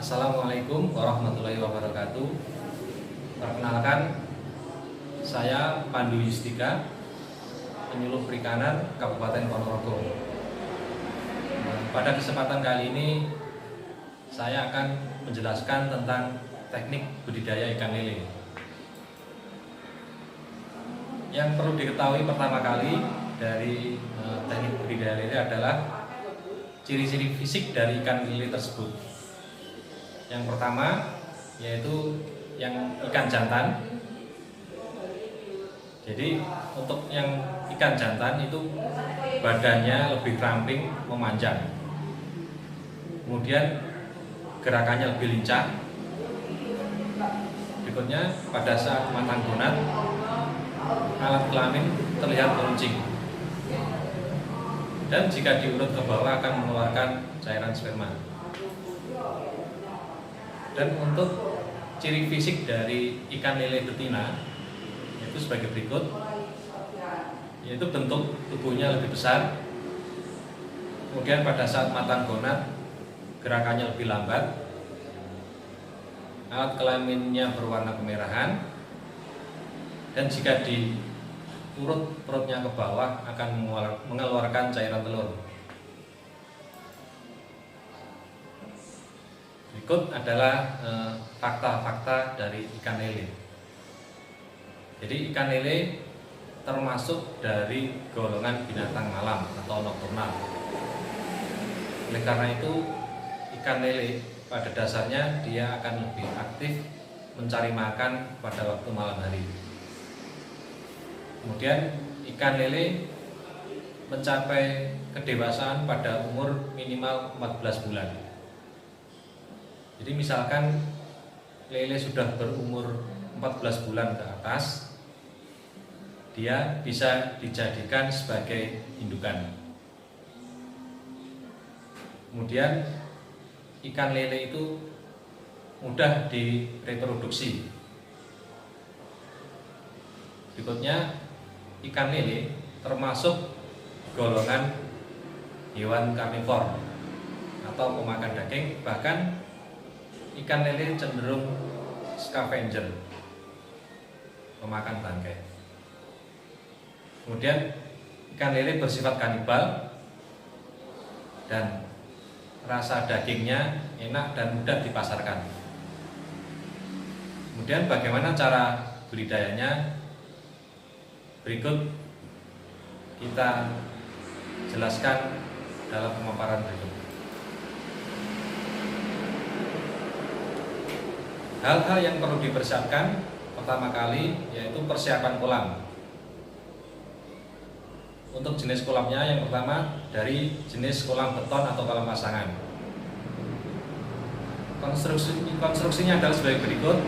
Assalamualaikum warahmatullahi wabarakatuh. Perkenalkan, saya Pandu Yustika, penyuluh perikanan Kabupaten Ponorogo. Pada kesempatan kali ini, saya akan menjelaskan tentang teknik budidaya ikan lele. Yang perlu diketahui pertama kali dari teknik budidaya lele adalah ciri-ciri fisik dari ikan lele tersebut. Yang pertama yaitu yang ikan jantan. Jadi untuk yang ikan jantan itu badannya lebih ramping, memanjang. Kemudian gerakannya lebih lincah. Berikutnya pada saat matang gonat, alat kelamin terlihat meruncing. Dan jika diurut ke bawah akan mengeluarkan cairan sperma. Dan untuk ciri fisik dari ikan lele betina itu sebagai berikut, yaitu bentuk tubuhnya lebih besar, kemudian pada saat matang gonat gerakannya lebih lambat, alat kelaminnya berwarna kemerahan, dan jika diurut perutnya ke bawah akan mengeluarkan cairan telur. Berikut adalah fakta-fakta dari ikan lele. Jadi ikan lele termasuk dari golongan binatang malam atau nokturnal. Oleh karena itu, ikan lele pada dasarnya dia akan lebih aktif mencari makan pada waktu malam hari. Kemudian ikan lele mencapai kedewasaan pada umur minimal 14 bulan. Jadi misalkan lele sudah berumur 14 bulan ke atas, dia bisa dijadikan sebagai indukan. Kemudian ikan lele itu mudah direproduksi. Berikutnya, ikan lele termasuk golongan hewan karnivor atau pemakan daging, bahkan ikan lele cenderung scavenger, pemakan bangkai. Kemudian ikan lele bersifat kanibal dan rasa dagingnya enak dan mudah dipasarkan. Kemudian bagaimana cara budidayanya? Berikut kita jelaskan dalam pemaparan berikut. Hal-hal yang perlu dipersiapkan pertama kali yaitu persiapan kolam. Untuk jenis kolamnya yang pertama dari jenis kolam beton atau kolam pasangan. Konstruksinya adalah sebagai berikut.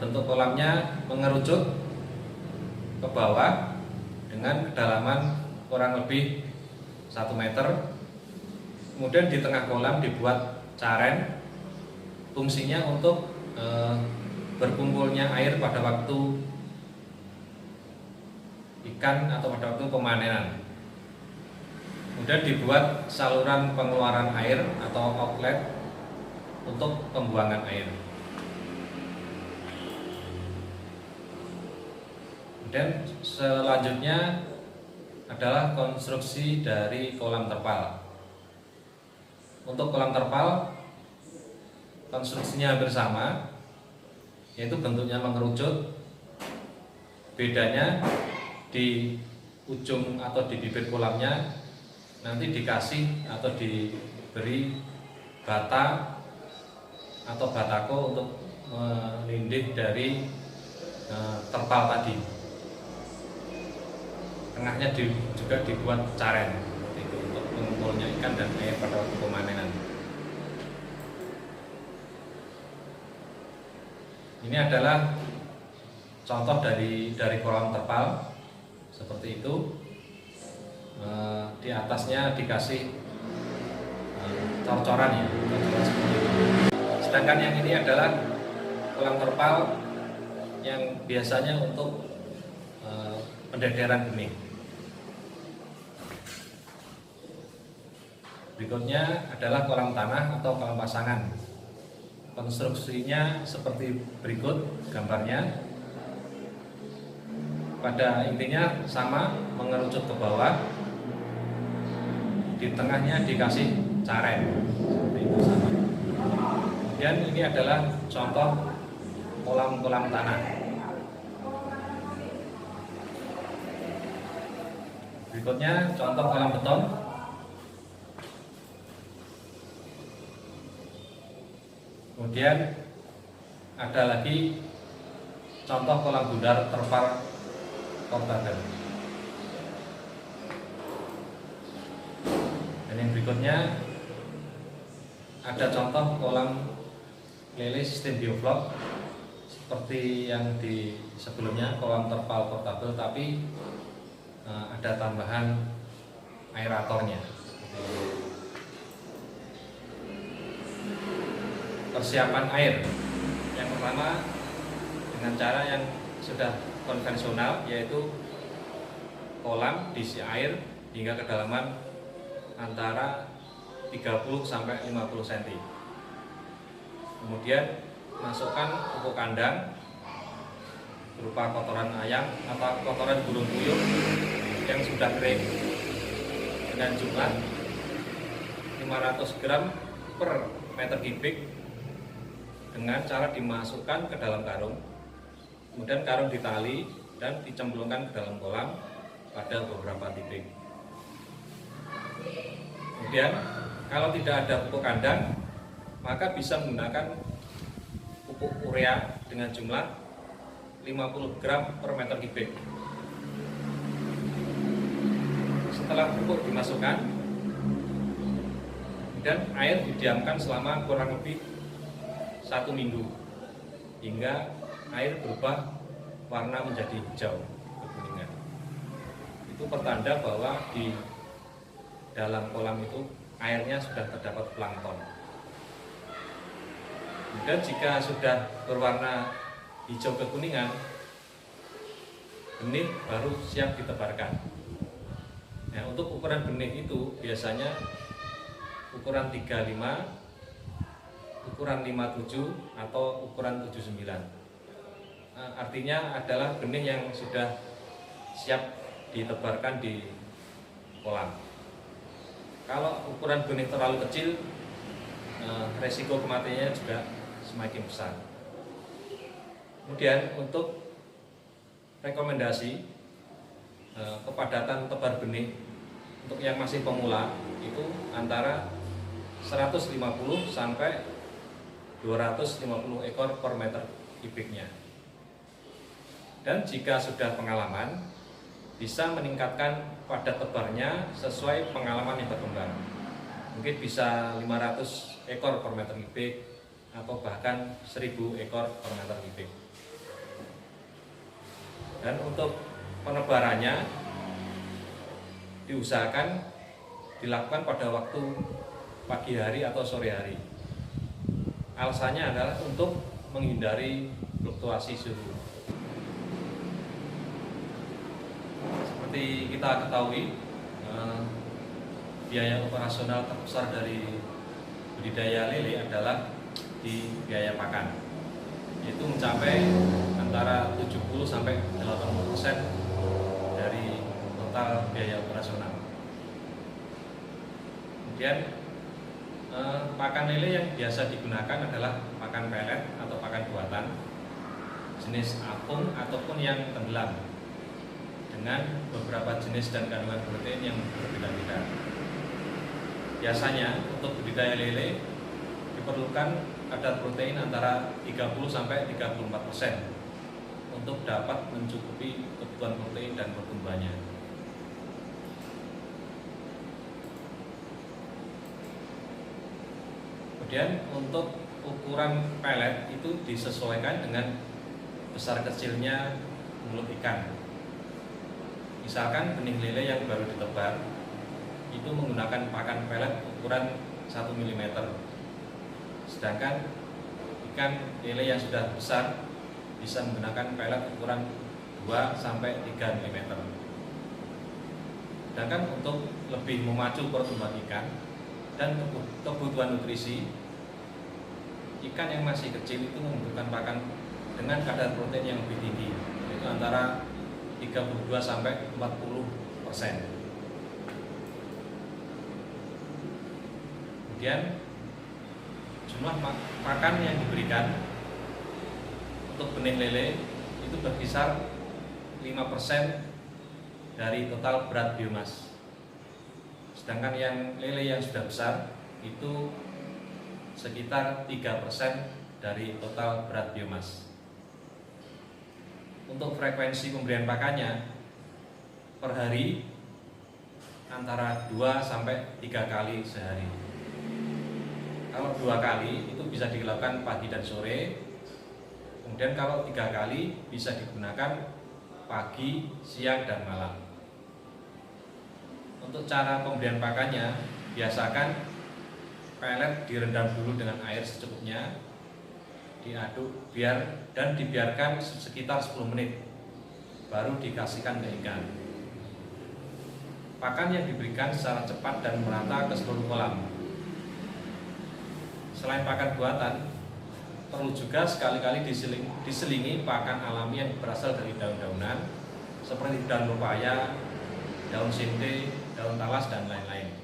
Bentuk kolamnya mengerucut ke bawah dengan kedalaman kurang lebih 1 meter. Kemudian di tengah kolam dibuat caren. Fungsinya untuk berkumpulnya air pada waktu ikan atau pada waktu pemanenan. Kemudian dibuat saluran pengeluaran air atau outlet untuk pembuangan air. Kemudian selanjutnya adalah konstruksi dari kolam terpal. Untuk kolam terpal konstruksinya hampir sama, yaitu bentuknya mengerucut. Bedanya di ujung atau di bibir kolamnya nanti dikasih atau diberi bata atau batako untuk melindih dari terpal tadi. Tengahnya juga dibuat caren untuk mengumpulnya ikan dan air pada waktu pemanenan. Ini adalah contoh dari kolam terpal seperti itu. Di atasnya dikasih cor-coran ya, cor-coran seperti itu. Sedangkan yang ini adalah kolam terpal yang biasanya untuk pendederan benih. Berikutnya adalah kolam tanah atau kolam pasangan. Konstruksinya seperti berikut gambarnya. Pada intinya sama, mengerucut ke bawah. Di tengahnya dikasih caret, seperti itu sama. Kemudian ini adalah contoh kolam-kolam tanah. Berikutnya contoh kolam beton. Kemudian ada lagi contoh kolam bundar terpal portabel. Dan yang berikutnya ada contoh kolam lele sistem bioflok seperti yang di sebelumnya, kolam terpal portabel, tapi ada tambahan aeratornya. Persiapan air yang pertama dengan cara yang sudah konvensional, yaitu kolam diisi air hingga kedalaman antara 30 sampai 50 cm. Kemudian masukkan pupuk kandang berupa kotoran ayam atau kotoran burung puyuh yang sudah kering dengan jumlah 500 gram per meter kubik dengan cara dimasukkan ke dalam karung. Kemudian karung ditali dan dicemplungkan ke dalam kolam pada beberapa titik. Kemudian kalau tidak ada pupuk kandang, maka bisa menggunakan pupuk urea dengan jumlah 50 gram per meter kubik. Setelah pupuk dimasukkan, dan air didiamkan selama kurang lebih 1 minggu hingga air berubah warna menjadi hijau kekuningan. Itu pertanda bahwa di dalam kolam itu airnya sudah terdapat plankton. Dan jika sudah berwarna hijau kekuningan, benih baru siap ditebarkan. Nah, untuk ukuran benih itu biasanya ukuran 35, ukuran 57 atau ukuran 79. Artinya adalah benih yang sudah siap ditebarkan di kolam. Kalau ukuran benih terlalu kecil, resiko kematiannya juga semakin besar. Kemudian untuk rekomendasi kepadatan tebar benih untuk yang masih pemula itu antara 150 sampai 250 ekor per meter kubiknya. Dan jika sudah pengalaman, bisa meningkatkan padat tebarnya sesuai pengalaman yang berkembang. Mungkin bisa 500 ekor per meter kubik atau bahkan 1000 ekor per meter kubik. Dan untuk penebarannya diusahakan dilakukan pada waktu pagi hari atau sore hari. Alasannya adalah untuk menghindari fluktuasi suhu. Seperti kita ketahui, biaya operasional terbesar dari budidaya lele adalah di biaya pakan, yaitu mencapai antara 70 sampai 80% dari total biaya operasional. Kemudian pakan lele yang biasa digunakan adalah pakan pelet atau pakan buatan jenis apung ataupun yang tenggelam dengan beberapa jenis dan kandungan protein yang berbeda-beda. Biasanya untuk budidaya lele diperlukan kadar protein antara 30 sampai 34% untuk dapat mencukupi kebutuhan protein dan pertumbuhannya. Kemudian untuk ukuran pelet itu disesuaikan dengan besar kecilnya mulut ikan. Misalkan benih lele yang baru ditebar itu menggunakan pakan pelet ukuran 1 mm. Sedangkan ikan lele yang sudah besar bisa menggunakan pelet ukuran 2 sampai 3 mm. Sedangkan untuk lebih memacu pertumbuhan ikan, dan kebutuhan nutrisi, ikan yang masih kecil itu membutuhkan pakan dengan kadar protein yang lebih tinggi, yaitu antara 32 sampai 40%. Kemudian jumlah pakan yang diberikan untuk benih lele itu berkisar 5% dari total berat biomas. Sedangkan yang lele yang sudah besar itu sekitar 3% dari total berat biomas. Untuk frekuensi pemberian pakannya per hari antara 2 sampai 3 kali sehari. Kalau 2 kali itu bisa dilakukan pagi dan sore. Kemudian kalau 3 kali bisa digunakan pagi, siang, dan malam. Untuk cara pemberian pakannya, biasakan pelet direndam dulu dengan air secukupnya, diaduk dan dibiarkan sekitar 10 menit, baru dikasihkan ke ikan. Pakan yang diberikan secara cepat dan merata ke seluruh kolam. Selain pakan buatan, perlu juga sekali-kali diselingi pakan alami yang berasal dari daun-daunan seperti daun pepaya, daun sinte, daun talas, dan lain-lain.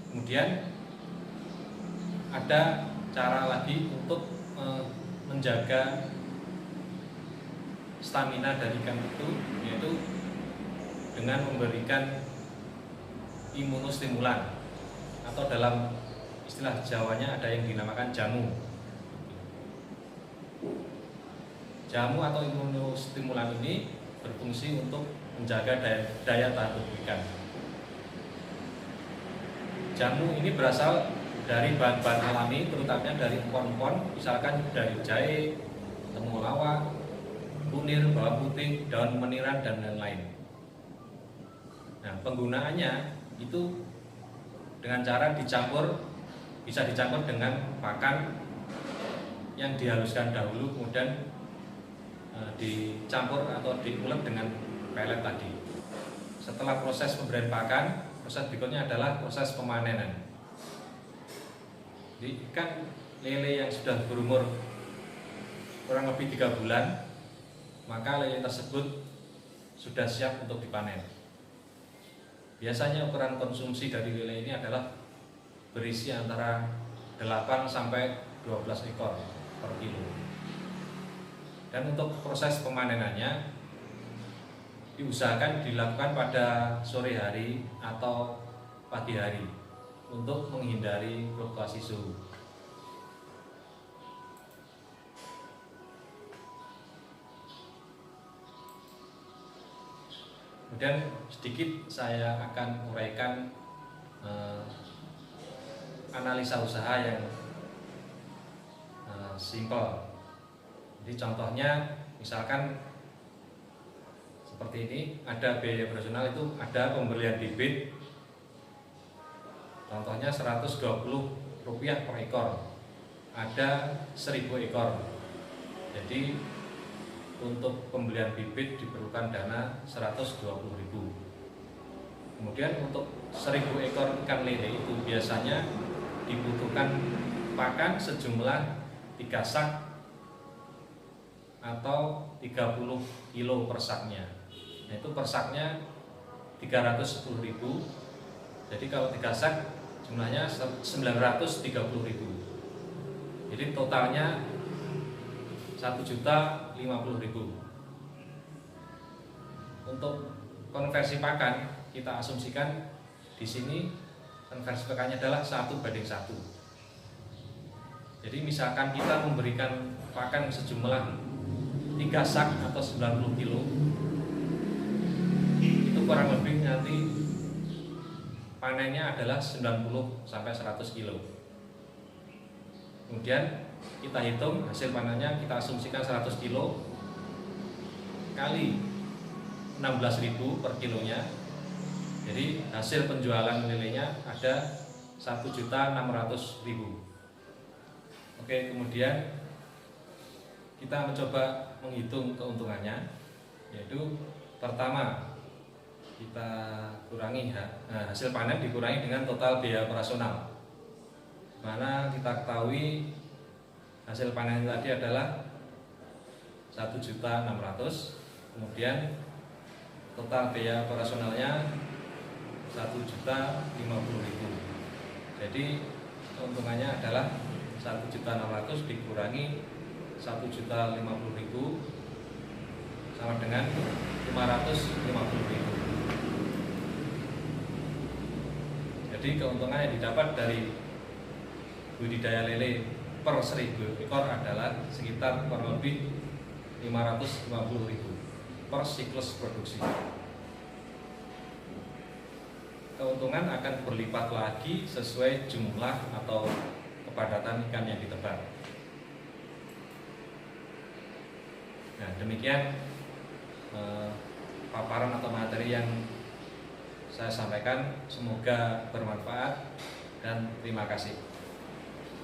Kemudian ada cara lagi untuk menjaga stamina dari ikan itu, yaitu dengan memberikan imunostimulan, atau dalam istilah Jawanya ada yang dinamakan jamu. Jamu atau imunostimulan ini berfungsi untuk menjaga daya tahan tubuh ikan. Jamu ini berasal dari bahan-bahan alami, terutama dari empon-empon, misalkan dari jahe, temulawak, kunir, bawang putih, daun meniran, dan lain-lain. Nah, penggunaannya itu dengan cara bisa dicampur dengan pakan yang dihaluskan dahulu, kemudian dicampur atau diulek dengan pelet tadi. Setelah proses pemberian pakan, proses berikutnya adalah proses pemanenan. Jadi ikan lele yang sudah berumur kurang lebih 3 bulan, maka lele tersebut sudah siap untuk dipanen. Biasanya ukuran konsumsi dari lele ini adalah berisi antara 8 sampai 12 ekor per kilo. Dan untuk proses pemanenannya diusahakan dilakukan pada sore hari atau pagi hari untuk menghindari fluktuasi suhu. Kemudian sedikit saya akan uraikan analisa usaha yang simpel. Jadi contohnya misalkan seperti ini, ada biaya operasional, itu ada pembelian bibit, contohnya Rp120 per ekor, ada 1000 ekor. Jadi untuk pembelian bibit diperlukan dana 120.000. Kemudian untuk 1000 ekor ikan lele itu biasanya dibutuhkan pakan sejumlah 3 sak atau 30 kilo per saknya. Nah, itu per saknya 310.000. Jadi kalau 3 sak jumlahnya 930.000. Jadi totalnya 1.050.000. Untuk konversi pakan, kita asumsikan di sini konversi pakannya adalah 1:1. Jadi misalkan kita memberikan pakan sejumlah 3 sak atau 90 kilo, itu kurang lebih nanti panennya adalah 90 sampai 100 kilo. Kemudian kita hitung hasil panennya, kita asumsikan 100 kilo kali 16.000 per kilonya. Jadi hasil penjualan lelenya ada 1.600.000. Oke, kemudian kita mencoba menghitung keuntungannya, yaitu pertama kita kurangi hasil panen dikurangi dengan total biaya operasional. Mana kita ketahui hasil panen tadi adalah 1.600.000, kemudian total biaya operasionalnya 1.050.000. Jadi keuntungannya adalah 1.600.000 dikurangi 1.050.000 sama dengan 550.000. Jadi keuntungan yang didapat dari budidaya lele per 1.000 ekor adalah sekitar kurang lebih 550.000 per siklus produksi. Keuntungan akan berlipat lagi sesuai jumlah atau kepadatan ikan yang ditebar. Nah, demikian paparan atau materi yang saya sampaikan, semoga bermanfaat dan terima kasih.